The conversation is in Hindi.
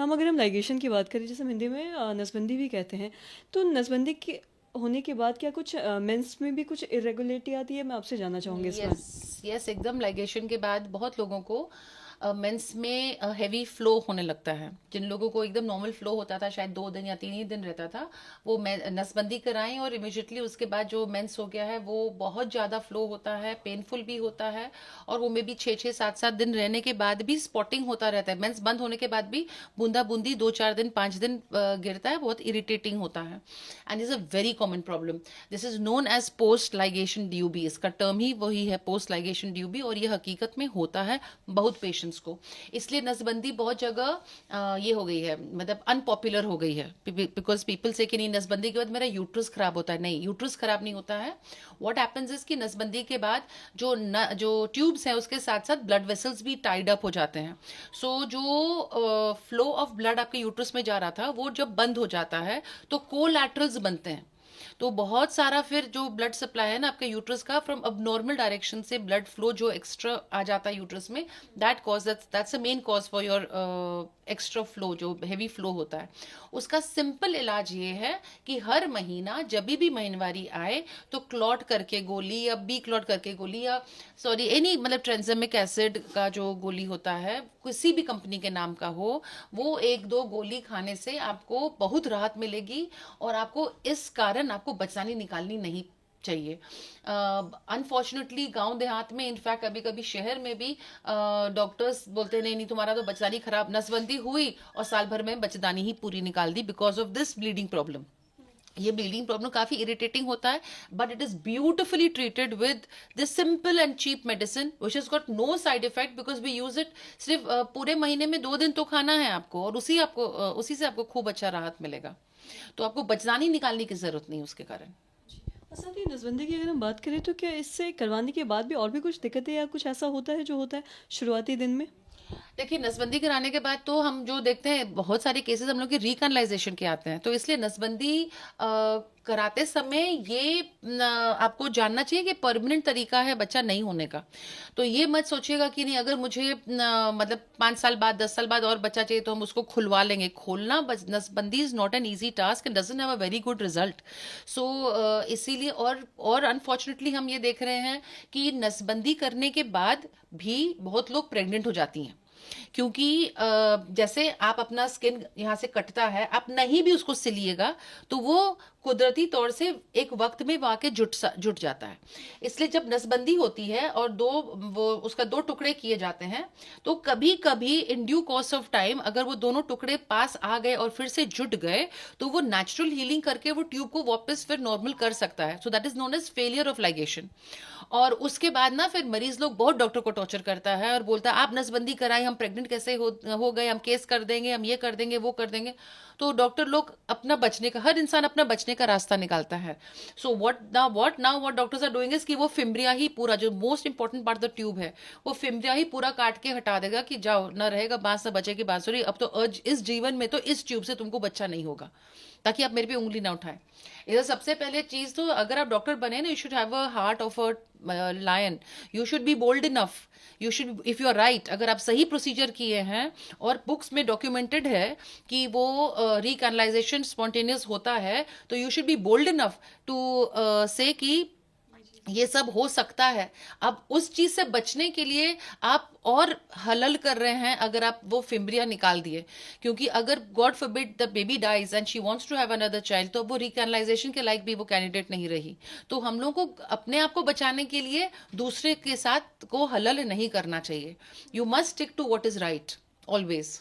मैम अगर हम लाइगेशन की बात करें, जैसे हम हिंदी में नसबंदी भी कहते हैं, तो नसबंदी के होने के बाद क्या कुछ मेंस में भी कुछ इरेगुलरिटी आती है? मैं आपसे जानना चाहूँगी इसमें। यस यस, एकदम लाइगेशन के बाद बहुत लोगों को मेंस में हैवी फ्लो होने लगता है। जिन लोगों को एकदम नॉर्मल फ्लो होता था, शायद 2 दिन या 3 ही दिन रहता था, वो नसबंदी कराएं और इमिजिएटली उसके बाद जो मेंस हो गया है वो बहुत ज़्यादा फ्लो होता है, पेनफुल भी होता है, और वो में भी 6-6 7-7 दिन रहने के बाद भी स्पॉटिंग होता रहता है। मेंस बंद होने के बाद भी बूंदा बूंदी 2-4 दिन 5 दिन गिरता है, बहुत इरिटेटिंग होता है, and is a very common problem. This is known as post ligation DUB, इसका टर्म ही वही है, पोस्ट लाइगेशन ड्यूबी, और ये हकीकत में होता है बहुत पेशेंट्स को। इसलिए नसबंदी बहुत जगह ये हो गई है, मतलब अनपॉपुलर हो गई है, बिकॉज पीपल से कि नहीं नसबंदी के बाद मेरा यूट्रस खराब होता है। नहीं, यूट्रस खराब नहीं होता है। व्हाट हैपेंस इज कि नसबंदी के बाद जो ट्यूब्स हैं उसके साथ साथ ब्लड वेसल्स भी टाइड अप हो जाते हैं। जो फ्लो ऑफ ब्लड आपके यूट्रस में जा रहा था वो जब बंद हो जाता है तो कोलैटरल्स बनते हैं। तो बहुत सारा फिर जो ब्लड सप्लाई है ना आपके यूट्रस का, फ्रॉम अब नॉर्मल डायरेक्शन से ब्लड फ्लो जो एक्स्ट्रा आ जाता है यूट्रस में, that's a main cause for your extra flow, जो हेवी फ्लो होता है। उसका सिंपल इलाज ये है कि हर महीना जब भी महीनवारी आए तो क्लॉट करके गोली या बी क्लॉट करके गोली, या सॉरी एनी मतलब ट्रांसमिक एसिड का जो गोली होता है किसी भी कंपनी के नाम का हो, वो 1-2 गोली खाने से आपको बहुत राहत मिलेगी, और आपको इस कारण आपको बचानी निकालनी नहीं चाहिए। अनफॉर्चुनेटली गांव देहात में, इनफैक्ट कभी कभी शहर में भी डॉक्टर्स बोलते नहीं नहीं तुम्हारा तो बचदानी खराब, नसबंदी हुई और साल भर में बचदानी ही पूरी निकाल दी because of this bleeding problem. ये ब्लीडिंग प्रॉब्लम काफी इरिटेटिंग होता है, but it is beautifully treated with this simple and cheap medicine which is got no side effect, because we use it सिर्फ पूरे महीने में 2 दिन तो खाना है आपको, और उसी से आपको खूब अच्छा राहत मिलेगा। तो आपको बचदानी निकालने की जरूरत नहीं उसके कारण। और साथ ही नसबंदी की अगर हम बात करें, तो क्या इससे करवाने के बाद भी और भी कुछ दिक्कतें या कुछ ऐसा होता है जो होता है शुरुआती दिन में? देखिए, नसबंदी कराने के बाद तो हम जो देखते हैं बहुत सारे केसेस हम लोग के रिकैनलाइजेशन के आते हैं, तो इसलिए नसबंदी कराते समय ये आपको जानना चाहिए कि परमानेंट तरीका है बच्चा नहीं होने का। तो ये मत सोचिएगा कि नहीं अगर मुझे मतलब 5 साल बाद 10 साल बाद और बच्चा चाहिए तो हम उसको खुलवा लेंगे। खोलना नसबंदी is not an easy task and doesn't have a very good result. So इसीलिए और अनफॉर्चुनेटली हम ये देख रहे हैं कि नसबंदी करने के बाद भी बहुत लोग प्रेग्नेंट हो जाती हैं, क्योंकि जैसे आप अपना स्किन यहाँ से कटता है, आप नहीं भी उसको सिलिएगा तो वो कुदरती तौर से एक वक्त में वहां के जुट जाता है। इसलिए जब नसबंदी होती है और वो उसका 2 टुकड़े किए जाते हैं, तो कभी कभी in due course of time अगर वो दोनों टुकड़े पास आ गए और फिर से जुट गए, तो वो नेचुरल हीलिंग करके वो ट्यूब को वापस फिर नॉर्मल कर सकता है। So that is known as failure of ligation. और उसके बाद ना फिर मरीज लोग बहुत डॉक्टर को टॉर्चर करता है और बोलता है आप नसबंदी कराए, हम प्रेग्नेंट कैसे हो गए, हम केस कर देंगे, हम ये कर देंगे वो कर देंगे। तो डॉक्टर लोग अपना बचने का, हर इंसान अपना बचने का रास्ता निकालता है। So what doctors are doing is कि वो फिम्ब्रिया ही पूरा, जो most important part the tube है, वो फिम्ब्रिया ही पूरा काट के हटा देगा कि जाओ, ना रहेगा बांस ना बचेगी बांसुरी, अब तो इस जीवन में तो इस ट्यूब से तुमको बच्चा नहीं होगा, ताकि आप मेरे पे उंगली ना उठाएं। इधर सबसे पहले चीज तो अगर आप डॉक्टर बने ना, you should have a heart of a lion. You should be bold enough, you should, if you are right, अगर आप सही प्रोसीजर किए हैं और बुक्स में डॉक्यूमेंटेड है कि वो रिकैनलाइजेशन स्पॉन्टेनियस होता है, तो you should be bold enough to say कि ये सब हो सकता है। अब उस चीज से बचने के लिए आप और हलल कर रहे हैं अगर आप वो फिम्ब्रिया निकाल दिए, क्योंकि अगर god forbid the baby dies and she wants to have another child, तो वो रिकैनलाइजेशन के लायक भी वो कैंडिडेट नहीं रही। तो हम लोग को अपने आप को बचाने के लिए दूसरे के साथ को हलल नहीं करना चाहिए। You must stick to what is right always.